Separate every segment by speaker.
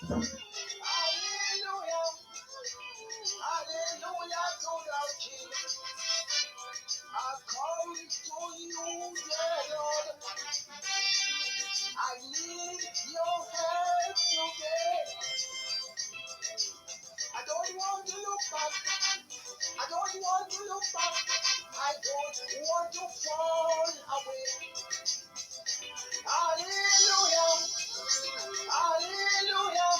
Speaker 1: Hallelujah. Hallelujah to the King. I come to you, dear Lord. I need your help today. I don't want to look back. I don't want to look back. I don't want to fall away. Hallelujah. Hallelujah.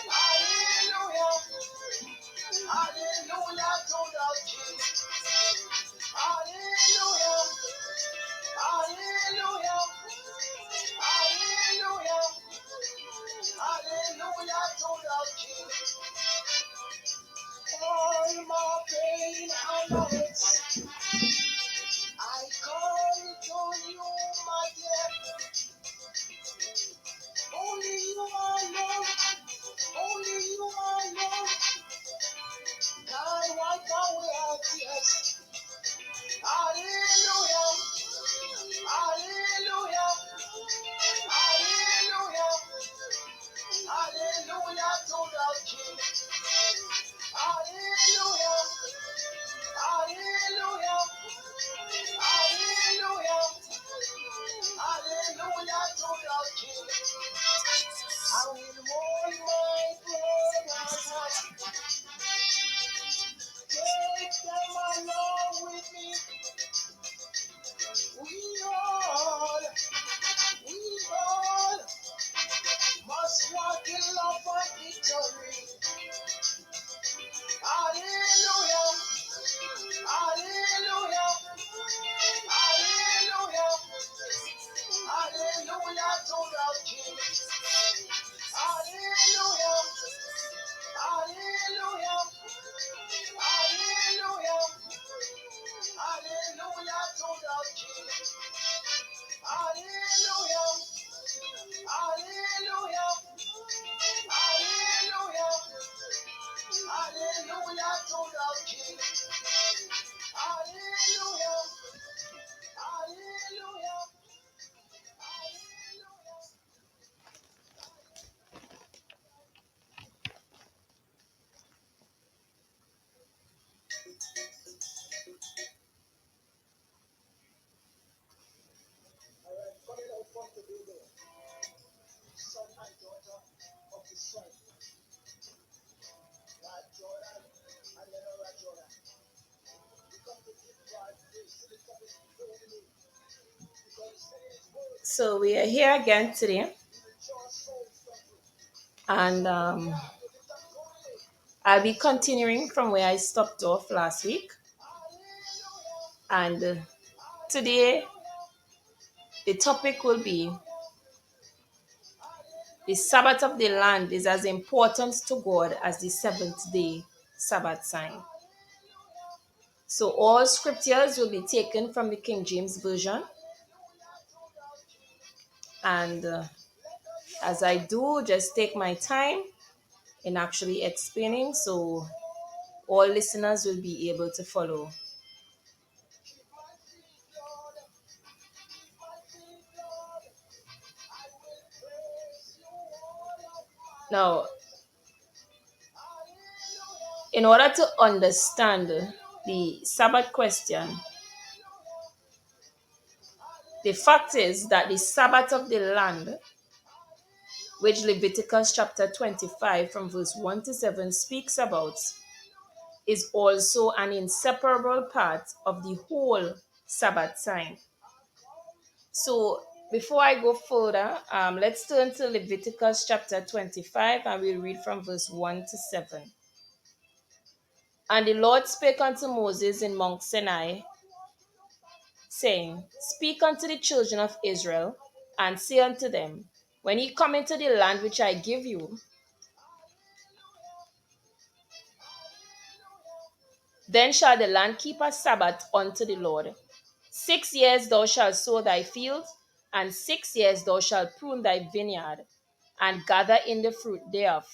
Speaker 1: Hallelujah. Hallelujah to the King. Hallelujah. Hallelujah. Hallelujah. Hallelujah to the King. All my pain and knowledge, I come to you, my dear. Only you alone, only you alone can wipe away our tears. Hallelujah. Hallelujah. Hallelujah. Hallelujah to the King. Hallelujah. Hallelujah. Hallelujah. Hallelujah to the King. I will hold my brother's hand. Take them along with me. We all must walk in love and victory. Hallelujah. Hallelujah. Hallelujah. Hallelujah to the King. Hallelujah. Hallelujah. Hallelujah. Hallelujah to the King. Hallelujah. Hallelujah. Hallelujah. Hallelujah to the King. Hallelujah. Hallelujah. Son and daughter of the sun, like Jordan and never like Jordan. We come to give God praise to the coming glory. So we are here again today, and I'll be continuing from where I stopped off last week. And today, the topic will be the Sabbath of the land is as important to God as the seventh day Sabbath sign. So all scriptures will be taken from the King James Version. And as I do, just take my time in actually explaining so all listeners will be able to follow. Now, in order to understand the Sabbath question, the fact is that the Sabbath of the land, which Leviticus chapter 25 from verse 1 to 7 speaks about, is also an inseparable part of the whole Sabbath sign. So before I go further, let's turn to Leviticus chapter 25 and we'll read from verse 1 to 7. And the Lord spake unto Moses in Mount Sinai, saying, Speak unto the children of Israel, and say unto them, When ye come into the land which I give you, then shall the land keep a Sabbath unto the Lord. 6 years thou shalt sow thy field, and 6 years thou shalt prune thy vineyard, and gather in the fruit thereof.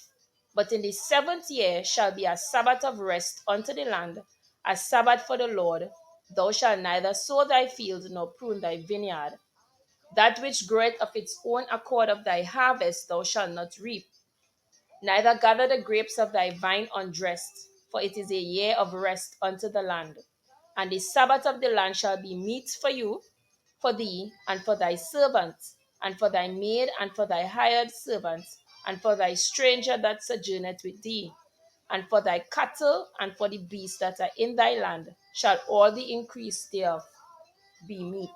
Speaker 1: But in the 7th year shall be a Sabbath of rest unto the land, a Sabbath for the Lord. Thou shalt neither sow thy field nor prune thy vineyard. That which groweth of its own accord of thy harvest thou shalt not reap, Neither gather the grapes of thy vine undressed, for it is a year of rest unto the land. And the Sabbath of the land shall be meat for you, for thee, and for thy servants, and for thy maid, and for thy hired servants, and for thy stranger that sojourneth with thee, and for thy cattle, and for the beasts that are in thy land, shall all the increase thereof be meat.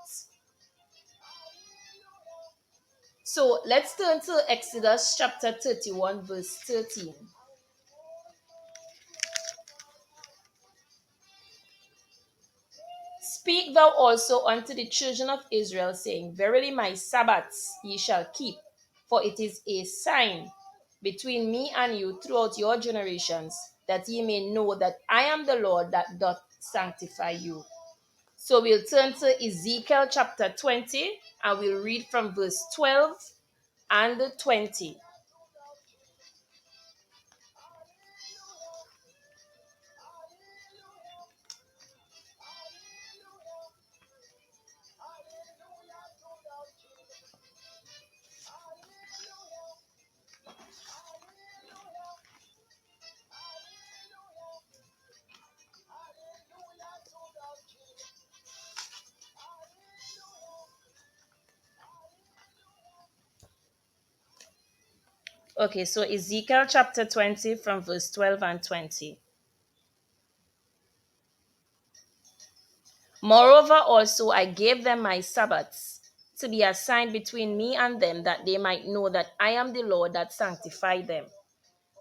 Speaker 1: So let's turn to Exodus chapter 31, verse 13. Speak thou also unto the children of Israel, saying, Verily my Sabbaths ye shall keep, for it is a sign between me and you throughout your generations, that ye may know that I am the Lord that doth sanctify you. So we'll turn to Ezekiel chapter 20, and we'll read from verse 12 and 20. Okay, so Ezekiel chapter 20 from verse 12 and 20. Moreover, also I gave them my Sabbaths to be a sign between me and them, that they might know that I am the Lord that sanctified them.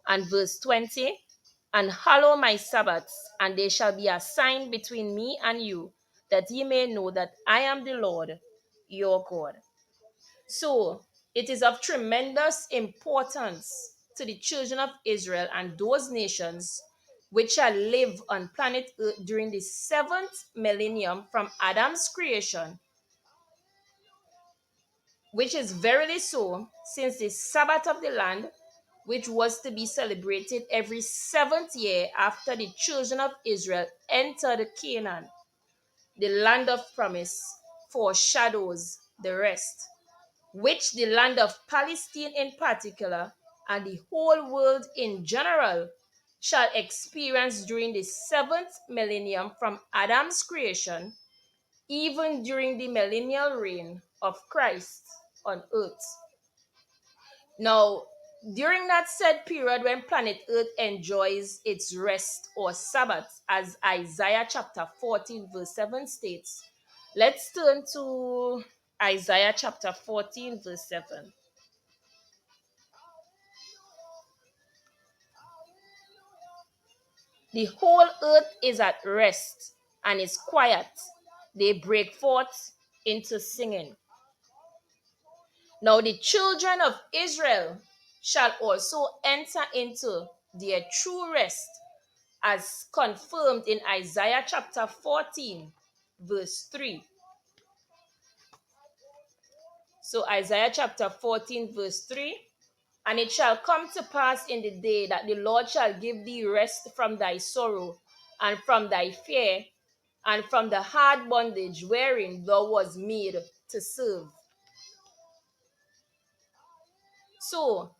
Speaker 1: And verse 20, and hallow my Sabbaths, and they shall be a sign between me and you, that ye may know that I am the Lord your God. So it is of tremendous importance to the children of Israel and those nations which shall live on planet Earth during the seventh millennium from Adam's creation, which is verily so, since the Sabbath of the land, which was to be celebrated every seventh year after the children of Israel entered Canaan, the land of promise, foreshadows the rest, which the land of Palestine in particular, and the whole world in general, shall experience during the seventh millennium from Adam's creation, even during the millennial reign of Christ on earth. Now, during that said period when planet Earth enjoys its rest or Sabbath, as Isaiah chapter 14, verse 7 states, let's turn to Isaiah chapter 14, verse 7. The whole earth is at rest and is quiet. They break forth into singing. Now the children of Israel shall also enter into their true rest, as confirmed in Isaiah chapter 14, verse 3. So Isaiah chapter 14, verse 3. And it shall come to pass in the day that the Lord shall give thee rest from thy sorrow, and from thy fear, and from the hard bondage wherein thou was made to serve. So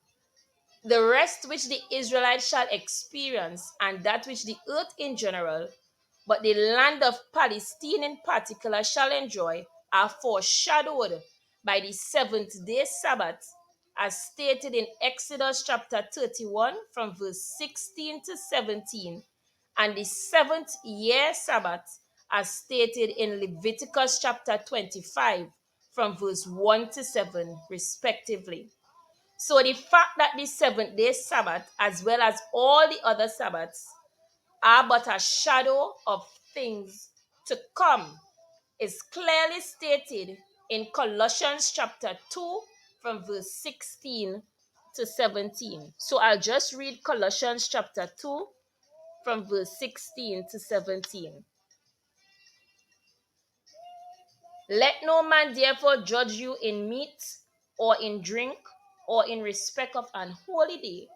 Speaker 1: the rest which the Israelites shall experience, and that which the earth in general, but the land of Palestine in particular, shall enjoy, are foreshadowed by the seventh day Sabbath, as stated in Exodus chapter 31 from verse 16 to 17, and the seventh year Sabbath, as stated in Leviticus chapter 25 from verse 1 to 7, respectively. So the fact that the seventh day Sabbath, as well as all the other Sabbaths, are but a shadow of things to come, is clearly stated in Colossians chapter 2 from verse 16 to 17. So I'll just read Colossians chapter 2 from verse 16 to 17. Let no man therefore judge you in meat, or in drink, or in respect of an holy day,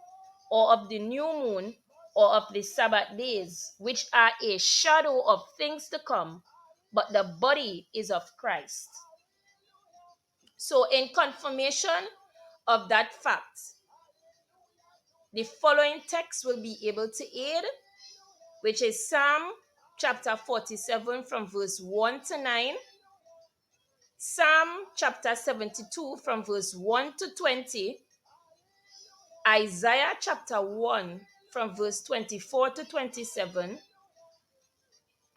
Speaker 1: or of the new moon, or of the Sabbath days, which are a shadow of things to come, but the body is of Christ. So in confirmation of that fact, the following text will be able to aid, which is Psalm chapter 47 from verse 1 to 9, Psalm chapter 72 from verse 1 to 20, Isaiah chapter 1 from verse 24 to 27,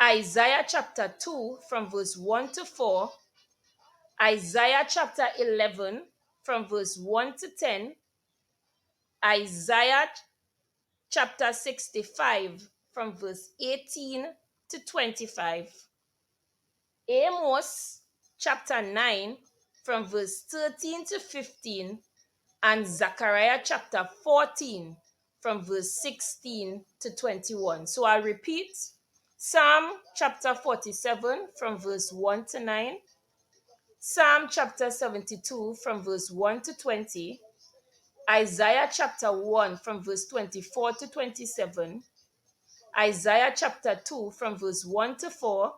Speaker 1: Isaiah chapter 2 from verse 1 to 4, Isaiah chapter 11 from verse 1 to 10, Isaiah chapter 65 from verse 18 to 25, Amos chapter 9 from verse 13 to 15, and Zechariah chapter 14 from verse 16 to 21. So I repeat, Psalm chapter 47 from verse 1 to 9, Psalm chapter 72 from verse 1 to 20, Isaiah chapter 1 from verse 24 to 27, Isaiah chapter 2 from verse 1 to 4,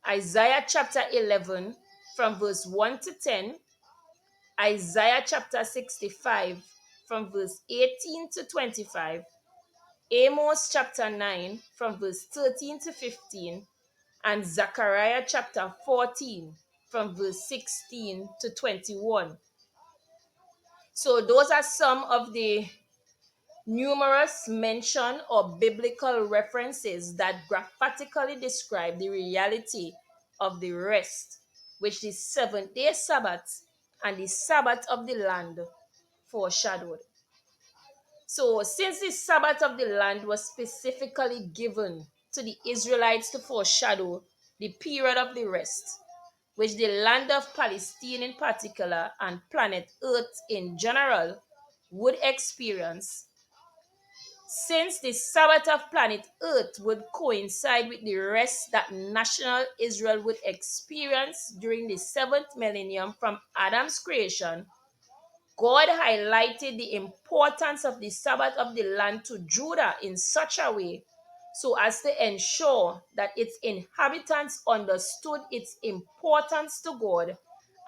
Speaker 1: Isaiah chapter 11 from verse 1 to 10, Isaiah chapter 65 from verse 18 to 25, Amos chapter 9 from verse 13 to 15, and Zechariah chapter 14 from verse 16 to 21. So those are some of the numerous mention or biblical references that grammatically describe the reality of the rest, which the seventh-day Sabbath and the Sabbath of the land foreshadowed. So, since the Sabbath of the land was specifically given to the Israelites to foreshadow the period of the rest, which the land of Palestine in particular and planet Earth in general would experience, since the Sabbath of planet Earth would coincide with the rest that national Israel would experience during the seventh millennium from Adam's creation, God highlighted the importance of the Sabbath of the land to Judah in such a way so as to ensure that its inhabitants understood its importance to God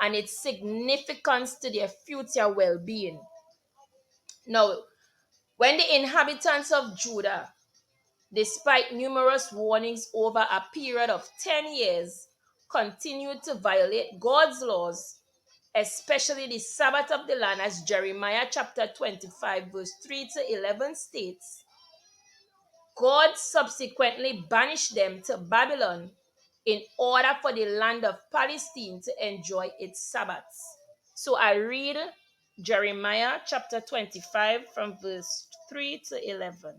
Speaker 1: and its significance to their future well-being. Now, when the inhabitants of Judah, despite numerous warnings over a period of 10 years, continued to violate God's laws, especially the Sabbath of the land, as Jeremiah chapter 25, verse 3 to 11 states, God subsequently banished them to Babylon in order for the land of Palestine to enjoy its Sabbaths. So I read Jeremiah chapter 25 from verse 3 to 11.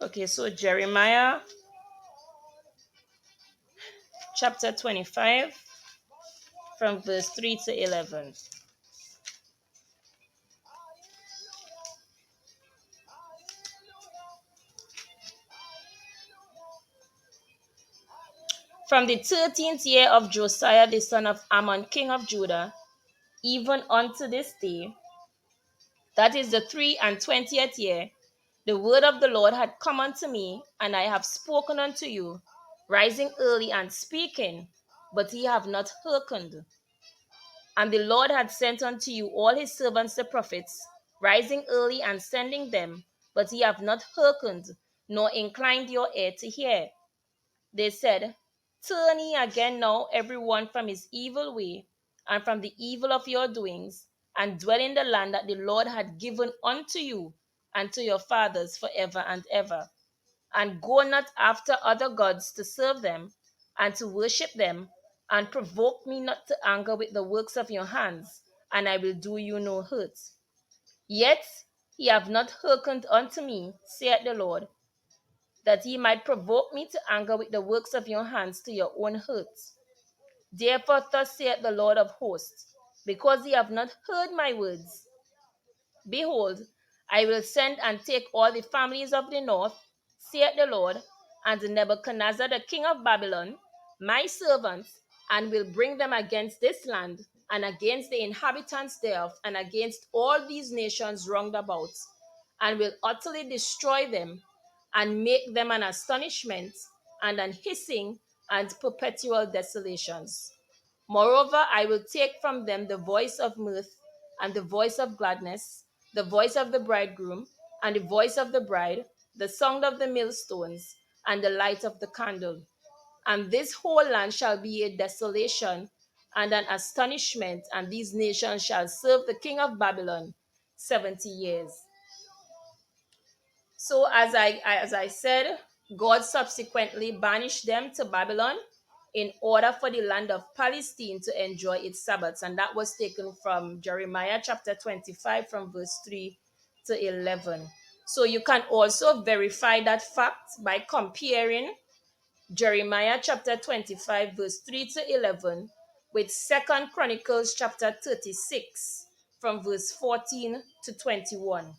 Speaker 1: Okay, so Jeremiah chapter 25 from verse 3 to 11. From the 13th year of Josiah the son of Ammon, king of Judah, even unto this day, that is the 23rd year, the word of the Lord had come unto me, and I have spoken unto you, rising early and speaking, but ye have not hearkened. And the Lord had sent unto you all his servants the prophets, rising early and sending them, but ye have not hearkened, nor inclined your ear to hear. They said, Turn ye again now every one from his evil way, and from the evil of your doings, and dwell in the land that the Lord had given unto you and to your fathers forever and ever. And go not after other gods to serve them, and to worship them, and provoke me not to anger with the works of your hands, and I will do you no hurt. Yet ye have not hearkened unto me, saith the Lord. that ye might provoke me to anger with the works of your hands to your own hurt. Therefore, thus saith the Lord of hosts, because ye have not heard my words, behold, I will send and take all the families of the north, saith the Lord, and Nebuchadnezzar the king of Babylon, my servants, and will bring them against this land, and against the inhabitants thereof, and against all these nations round about, and will utterly destroy them, and make them an astonishment, and an hissing, and perpetual desolations. Moreover, I will take from them the voice of mirth, and the voice of gladness, the voice of the bridegroom, and the voice of the bride, the sound of the millstones, and the light of the candle. And this whole land shall be a desolation and an astonishment, and these nations shall serve the king of Babylon 70 years. So as I said, God subsequently banished them to Babylon in order for the land of Palestine to enjoy its Sabbaths. And that was taken from Jeremiah chapter 25 from verse 3 to 11. So you can also verify that fact by comparing Jeremiah chapter 25 verse 3 to 11 with Second Chronicles chapter 36 from verse 14 to 21.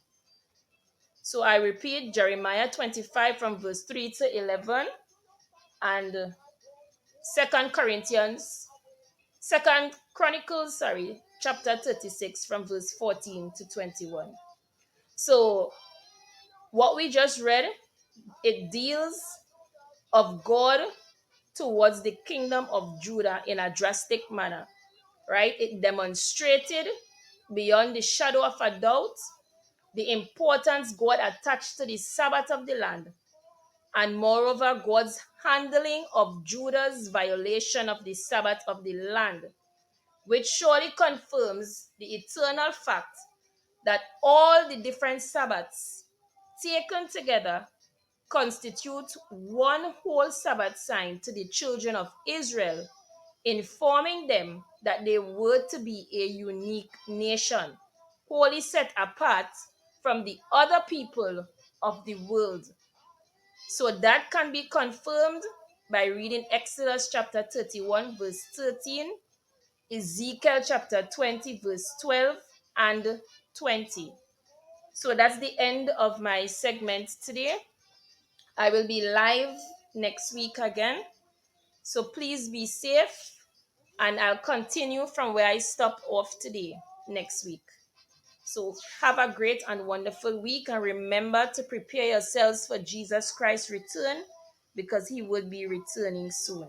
Speaker 1: So I repeat Jeremiah 25 from verse 3 to 11 and Second Chronicles, chapter 36 from verse 14 to 21. So what we just read, it deals of God towards the kingdom of Judah in a drastic manner, right? It demonstrated beyond the shadow of a doubt the importance God attached to the Sabbath of the land, and moreover, God's handling of Judah's violation of the Sabbath of the land, which surely confirms the eternal fact that all the different Sabbaths taken together constitute one whole Sabbath sign to the children of Israel, informing them that they were to be a unique nation, wholly set apart from the other people of the world. So that can be confirmed by reading Exodus chapter 31, verse 13, Ezekiel chapter 20, verse 12 and 20. So that's the end of my segment today. I will be live next week again. So please be safe, and I'll continue from where I stopped off today next week. So have a great and wonderful week, and remember to prepare yourselves for Jesus Christ's return, because he will be returning soon.